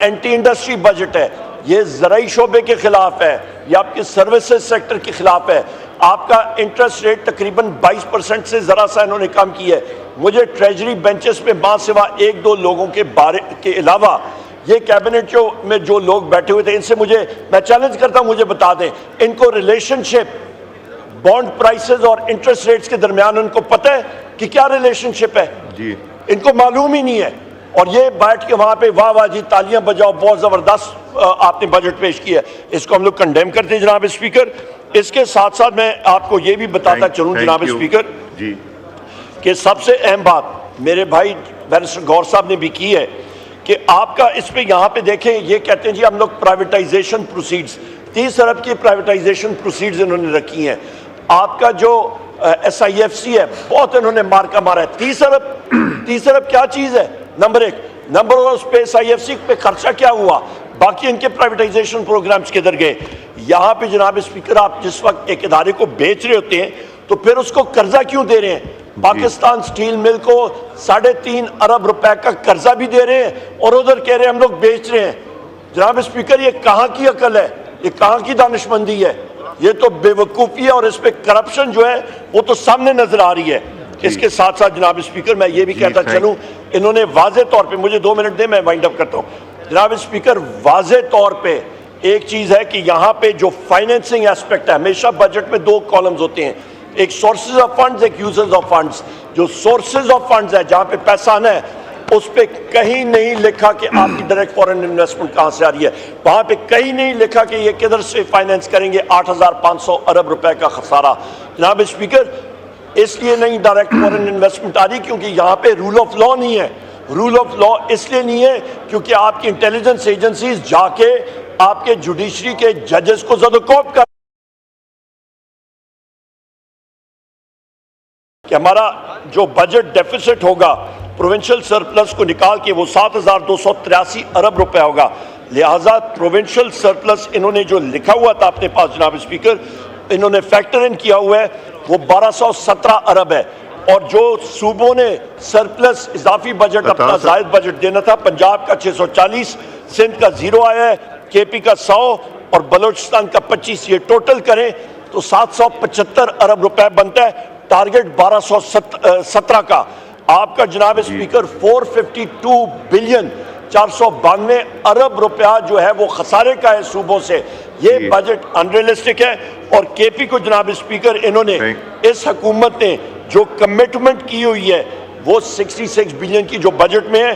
Anti industry budget है, ये ज़राई शोबे के खिलाफ है, ये आपके सर्विसेज सेक्टर के खिलाफ है। आपका इंटरेस्ट रेट तकरीबन 22% से ज़रा सा इन्होंने कम की है। मुझे ट्रेजरी बेंचेस पे मां सिवा एक दो लोगों के बारे के अलावा ये कैबिनेट में जो लोग बैठे हुए थे, इनसे मैं चैलेंज करता हूं, मुझे बता दें इनको रिलेशनशिप बॉन्ड प्राइसेस और इंटरेस्ट रेट्स के दरमियान उनको पता है कि क्या रिलेशनशिप है जी? इनको मालूम ही नहीं है। और ये बैठ के वहां पे वाह वाह जी तालियां बजाओ, बहुत जबरदस्त आपने बजट पेश किया, इसको हम लोग कंडेम करते हैं जनाब स्पीकर। इसके साथ साथ मैं आपको ये भी बताता चलूं जनाब स्पीकर जी कि सबसे अहम बात मेरे भाई बैरिस्टर गौर साहब ने भी की है कि आपका इस पे यहाँ पे देखें, ये कहते हैं जी हम लोग प्राइवेटाइजेशन प्रोसीड्स 30 अरब की प्राइवेटाइजेशन प्रोसीड्स इन्होंने रखी हैं। आपका जो SIFC है बहुत इन्होंने मार्का मारा है। 30 अरब क्या चीज है? नंबर एक, नंबर उस पे SIFC पे खर्चा क्या हुआ, बाकी इनके प्राइवेटाइजेशन प्रोग्राम्स किधर गए? यहाँ पे जनाब स्पीकर आप जिस वक्त एक इदारे को बेच रहे होते हैं तो फिर उसको कर्जा क्यों दे रहे हैं? पाकिस्तान स्टील मिल को 3.5 अरब रुपए का कर्जा भी दे रहे हैं और उधर कह रहे हैं हम लोग बेच रहे हैं। जनाब स्पीकर ये कहाँ की अकल है, ये कहाँ की दानिशमंदी है? ये तो बेवकूफ़ी है और इस पे करप्शन जो है वो तो सामने नजर आ रही है। इसके साथ साथ जनाब स्पीकर मैं ये भी कहता चलूं, इन्होंने वाजे तौर पे, मुझे 2 मिनट दे मैं वाइंड अप करता हूं जनाब स्पीकर, वाजे तौर पे एक चीज है कि यहाँ पे जो फाइनेंसिंग एस्पेक्ट है, हमेशा बजट में 2 कॉलम्स होते हैं, एक सोर्सेज ऑफ फंड्स, एक यूजर्स ऑफ फंड्स। जो सोर्सेज ऑफ फंड्स है जहाँ पे पैसा आना है उस पे कहीं नहीं लिखा कि आपकी डायरेक्ट फॉरेन इन्वेस्टमेंट कहां से आ रही है, वहां पे कहीं नहीं लिखा कि ये किधर से फाइनेंस करेंगे 8,500 अरब रुपए का खसारा। जनाब स्पीकर इसलिए नहीं डायरेक्ट फॉरेन इन्वेस्टमेंट आ रही क्योंकि यहाँ पे रूल ऑफ लॉ नहीं है। रूल ऑफ लॉ इसलिए नहीं है क्योंकि आपकी इंटेलिजेंस एजेंसीज जाके आपके जुडिशरी के जजेस को ज़दकोप कर कि हमारा जो बजट डेफिसिट होगा प्रोविंशियल सरप्लस को निकाल के वो 7,283 अरब रुपए होगा। लिहाजा प्रोविंशियल सरप्लस इन्होंने जो लिखा हुआ था अपने पास जनाब स्पीकर, इन्होंने फैक्टर इन किया हुआ है, वो 1217 अरब है। और जो सूबों ने सरप्लस इजाफी बजट अपना जायद बजट देना था, पंजाब का 640, सिंध का 0 आया है, KP का 100 और बलोचिस्तान का 25, ये टोटल करें तो 775 अरब रुपए बनता है। टारगेट 1217 का आपका जनाब स्पीकर 452 बिलियन 492 अरब रुपया जो है वो खसारे का है सूबों से। ये बजट अनरियलिस्टिक है। और KP को जनाब स्पीकर इन्होंने इस हुकूमत ने जो कमिटमेंट की हुई है वो 66 बिलियन की जो बजट में है,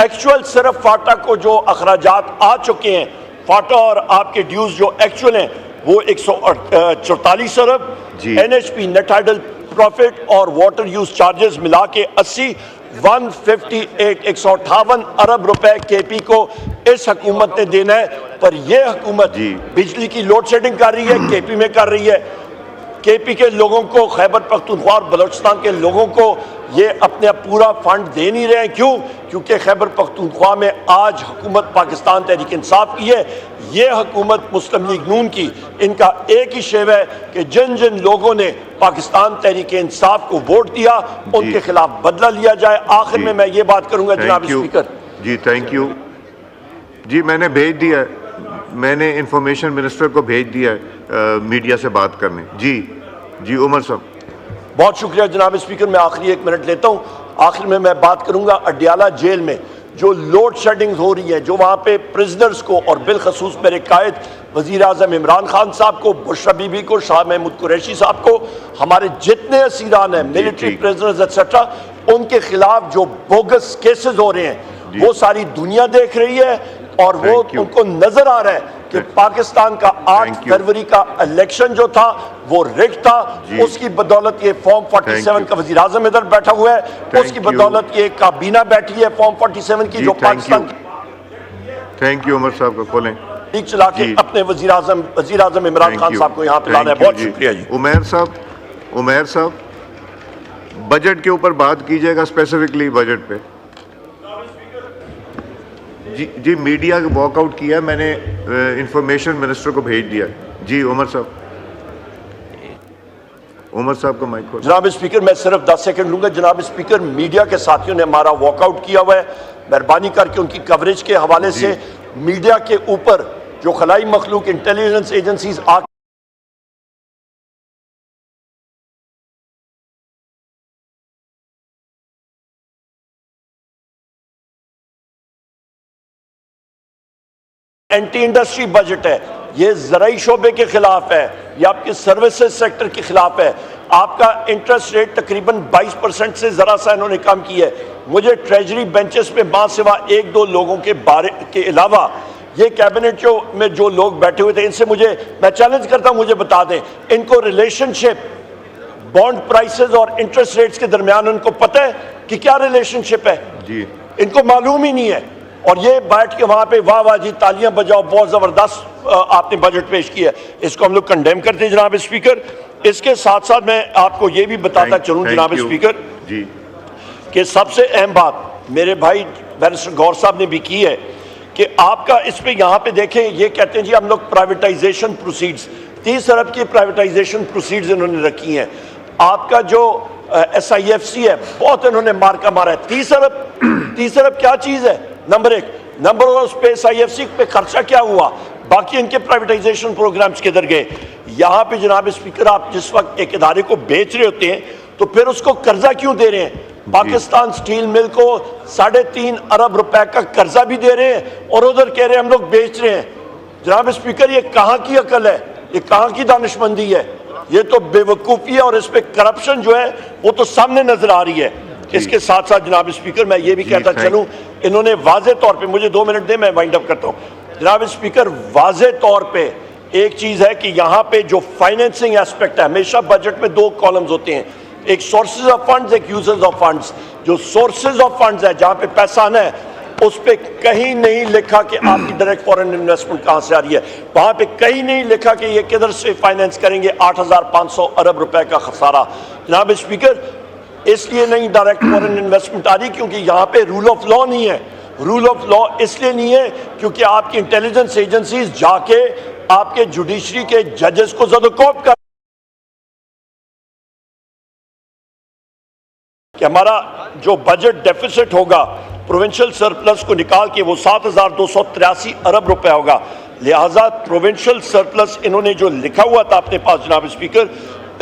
एक्चुअल सिर्फ फाटा को जो अखराजात आ चुके हैं, फाटा और आपके ड्यूज जो एक्चुअल हैं वो 144 अरब, NHP नेट आइडल प्रॉफिट और वाटर यूज चार्जेस मिला के 158 अरब रुपए KP को इस हुकूमत ने देना है। पर यह हुकूमत बिजली की लोड शेडिंग कर रही है, KP में कर रही है। KP के लोगों को, खैबर पख्तूनख्वा और बलोचिस्तान के लोगों को ये अपने पूरा फंड दे नहीं रहे हैं। क्यों? क्योंकि खैबर पख्तूनख्वा में आज हुकूमत पाकिस्तान तहरीक इंसाफ की है, ये हुकूमत मुस्लिम लीग नून की। इनका एक ही शेव है कि जिन जिन लोगों ने पाकिस्तान तहरीक इंसाफ को वोट दिया उनके खिलाफ बदला लिया जाए। आखिर में मैं ये बात करूंगा जनाब स्पीकर जी, थैंक यू जी, मैंने भेज दिया है, मैंने इंफॉर्मेशन मिनिस्टर को भेज दिया है मीडिया से बात करने। जी उमर साहब। बहुत शुक्रिया जनाब स्पीकर। मैं आखिरी 1 मिनट लेता हूँ। आखिर में मैं बात करूंगा अडियाला जेल में जो लोड शेडिंग हो रही है, जो वहाँ पे प्रिजनर्स को और बिलखसूस मेरे कायद वज़ीर आज़म इमरान खान साहब को, बुशरा बीबी को, शाह महमूद कुरैशी साहब को, हमारे जितने असीरान हैं, मिलिट्री प्रिजनर्स एक्सेट्रा, उनके खिलाफ जो बोगस केसेस हो रहे हैं वो सारी दुनिया देख रही है और वो उनको नजर आ रहा है कि पाकिस्तान का 8 फरवरी का इलेक्शन जो था वो रिग था। उसकी बदौलत ये फॉर्म 47 का वज़ीर आज़म इधर बैठा हुआ है, उसकी बदौलत ये काबीना बैठी है फॉर्म 47 की जो पाकिस्तान की। थैंक यू उमर साहब को खोलें लीग चला के अपने वज़ीर आज़म इमरान खान साहब को यहाँ पे लाना है। बहुत शुक्रिया जी। उमैर साहब बजट के ऊपर बात कीजिएगा, स्पेसिफिकली बजट पे। जी मीडिया वॉकआउट किया, मैंने इंफॉर्मेशन मिनिस्टर को भेज दिया। जी उमर साहब का माइक खोलो। जनाब स्पीकर मैं सिर्फ 10 सेकंड लूंगा। जनाब स्पीकर मीडिया के साथियों ने हमारा वॉकआउट किया हुआ है, मेहरबानी करके उनकी कवरेज के हवाले से मीडिया के ऊपर जो खलाई मखलूक intelligence agencies anti industry budget है, ये ज़राई शोबे के खिलाफ है, ये आपके सर्विसेज सेक्टर के खिलाफ है। आपका इंटरेस्ट रेट तकरीबन 22% से ज़रा सा इन्होंने कम की है। मुझे ट्रेजरी बेंचेस पे मां सिवा एक दो लोगों के बारे के अलावा ये कैबिनेट में जो लोग बैठे हुए थे, इनसे मैं चैलेंज करता हूं, मुझे बता दें इनको रिलेशनशिप बॉन्ड प्राइसेस और इंटरेस्ट रेट्स के दरमियान उनको पता है कि क्या रिलेशनशिप है जी, इनको मालूम ही नहीं है। और ये बैठ के वहां पे वाह वाह जी तालियां बजाओ, बहुत जबरदस्त आपने बजट पेश किया है, इसको हम लोग कंडेम करते हैं जनाब स्पीकर। इसके साथ साथ मैं आपको ये भी बताता चलूं जनाब स्पीकर जी कि सबसे अहम बात मेरे भाई बैरिस्टर गौर साहब ने भी की है कि आपका इस पे यहाँ पे देखें, ये कहते हैं जी हम लोग प्राइवेटाइजेशन प्रोसीड्स 30 अरब की प्राइवेटाइजेशन प्रोसीड्स इन्होंने रखी हैं। आपका जो SIFC है बहुत इन्होंने मार्का मारा है। 30 अरब क्या चीज है? नंबर एक, नंबर और उस पे SIFC पे खर्चा क्या हुआ, बाकी इनके प्राइवेटाइजेशन प्रोग्राम्स किधर गए? यहाँ पे जनाब स्पीकर आप जिस वक्त एक इदारे को बेच रहे होते हैं तो फिर उसको कर्जा क्यों दे रहे हैं? पाकिस्तान स्टील मिल को 3.5 अरब रुपए का कर्जा भी दे रहे हैं और उधर कह रहे हैं हम लोग बेच रहे हैं। जनाब स्पीकर ये कहाँ की अकल है, ये कहाँ की दानिशमंदी है? ये तो बेवकूफ़ी है और इस पे करप्शन जो है वो तो सामने नजर आ रही है। इसके साथ साथ जनाब स्पीकर मैं ये भी कहता चलूं, इन्होंने वाजे तौर पे, मुझे 2 मिनट दे मैं वाइंड अप करता हूं जनाब स्पीकर, वाजे तौर पे एक चीज है कि यहाँ पे जो फाइनेंसिंग एस्पेक्ट है, हमेशा बजट में 2 कॉलम्स होते हैं, एक सोर्सेज ऑफ फंड्स, एक यूजर्स ऑफ फंड्स। जो सोर्सेज ऑफ फंड्स है जहाँ पे पैसा आना है उस पे कहीं नहीं लिखा कि आपकी डायरेक्ट फॉरेन इन्वेस्टमेंट कहां से आ रही है, वहां पे कहीं नहीं लिखा कि ये किधर से फाइनेंस करेंगे 8,500 अरब रुपए का खसारा। जनाब स्पीकर इसलिए नहीं डायरेक्ट फॉरेन इन्वेस्टमेंट आ रही क्योंकि यहाँ पे रूल ऑफ लॉ नहीं है। रूल ऑफ लॉ इसलिए नहीं है क्योंकि आपकी इंटेलिजेंस एजेंसीज जाके आपके जुडिशरी के जजेस को ज़दोकोब कर कि हमारा जो बजट डेफिसिट होगा प्रोविंशियल सरप्लस को निकाल के वो 7,283 अरब रुपए होगा। लिहाजा प्रोविंशियल सरप्लस इन्होंने जो लिखा हुआ था अपने पास जनाब स्पीकर,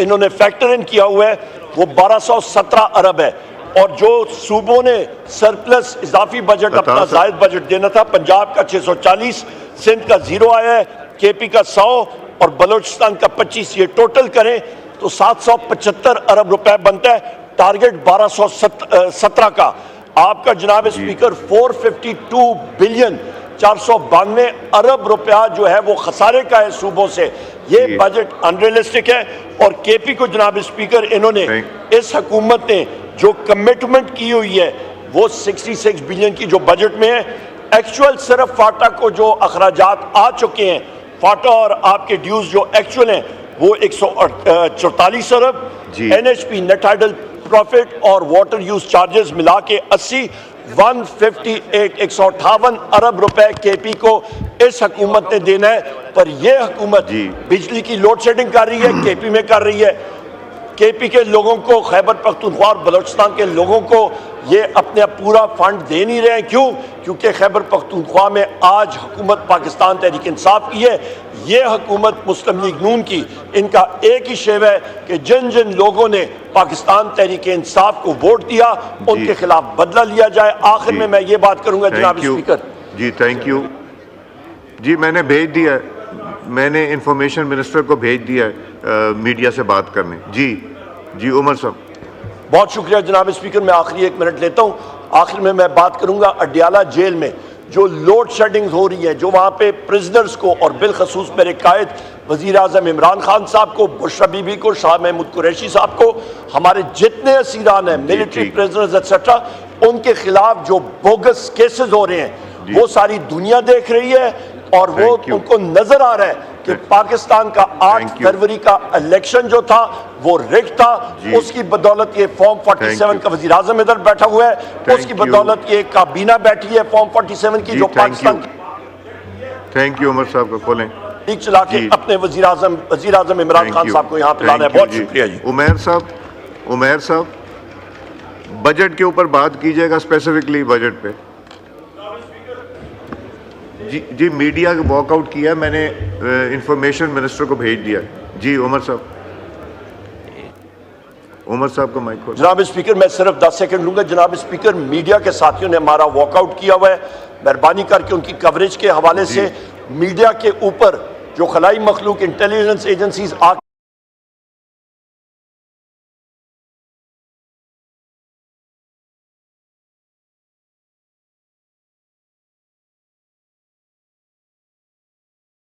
इन्होंने फैक्टर इन किया हुआ है वो 1217 अरब है। और जो सूबों ने सरप्लस इजाफी बजट अपना जायद बजट देना था, पंजाब का 640, सिंध का 0 आया है, KP का 100 और बलोचिस्तान का 25, ये टोटल करें तो 775 अरब रुपए बनता है। टारगेट 1217 का आपका जनाब स्पीकर 452 बिलियन 492 अरब रुपया जो है वो खसारे का है सूबों से। ये बजट अनरियलिस्टिक है। और KP को जनाब स्पीकर इन्होंने इस हुकूमत ने जो कमिटमेंट की हुई है वो 66 बिलियन की जो बजट में है, एक्चुअल सिर्फ फाटा को जो अखराजात आ चुके हैं, फाटा और आपके ड्यूज जो एक्चुअल हैं वो 144 अरब, NHP नेट हाइडल प्रॉफिट और वाटर यूज चार्जेस मिला के 80 158 अरब रुपए KP को इस हुकूमत ने देना है। पर यह हुकूमत बिजली की लोड शेडिंग कर रही है, KP में कर रही है। KP के लोगों को, खैबर पख्तूनख्वा और बलोचिस्तान के लोगों को ये अपने पूरा फंड दे नहीं रहे हैं। क्यों? क्योंकि खैबर पख्तूनख्वा में आज हुकूमत पाकिस्तान तहरीक इंसाफ की है, ये हुकूमत मुस्लिम लीग नून की। इनका एक ही शेव है कि जिन जिन लोगों ने पाकिस्तान तहरीक इंसाफ को वोट दिया उनके खिलाफ बदला लिया जाए। आखिर में मैं ये बात करूंगा जनाब स्पीकर जी, थैंक यू जी, मैंने भेज दिया है, मैंने इंफॉर्मेशन मिनिस्टर को भेज दिया है मीडिया से बात करने। जी उमर साहब, बहुत शुक्रिया जनाब स्पीकर। मैं आखिरी 1 मिनट लेता हूँ। आखिर में मैं बात करूंगा अडियाला जेल में जो लोड शेडिंग हो रही है, जो वहाँ पे प्रिजनर्स को और बिलखसूस मेरे कायद वज़ीर आज़म इमरान खान साहब को, बुशरा बीबी को, शाह महमूद कुरैशी साहब को, हमारे जितने असीरान हैं, मिलिट्री प्रिजनर्स एक्सेट्रा, उनके खिलाफ जो बोगस केसेस हो रहे हैं वो सारी दुनिया देख रही है और वो उनको नजर आ रहा है कि पाकिस्तान का 8 फरवरी का इलेक्शन जो था वो रिग था। उसकी बदौलत ये फॉर्म 47 का वज़ीर आज़म इधर बैठा हुआ है, उसकी बदौलत ये काबीना बैठी है फॉर्म 47 की, जो पाकिस्तान। थैंक यू उमर साहब को खोलें चला के अपने वज़ीर आज़म इमरान खान साहब को यहाँ पे लाना है। बहुत शुक्रिया जी। उमैर साहब बजट के ऊपर बात कीजिएगा, स्पेसिफिकली बजट पे। जी मीडिया का वॉकआउट किया, मैंने इंफॉर्मेशन मिनिस्टर को भेज दिया। जी उमर साहब को माइक खोलो। जनाब स्पीकर, मैं सिर्फ 10 सेकंड लूंगा। जनाब स्पीकर, मीडिया के साथियों ने हमारा वॉकआउट किया हुआ है, मेहरबानी करके उनकी कवरेज के हवाले से मीडिया के ऊपर जो खलाई मखलूक इंटेलिजेंस एजेंसीज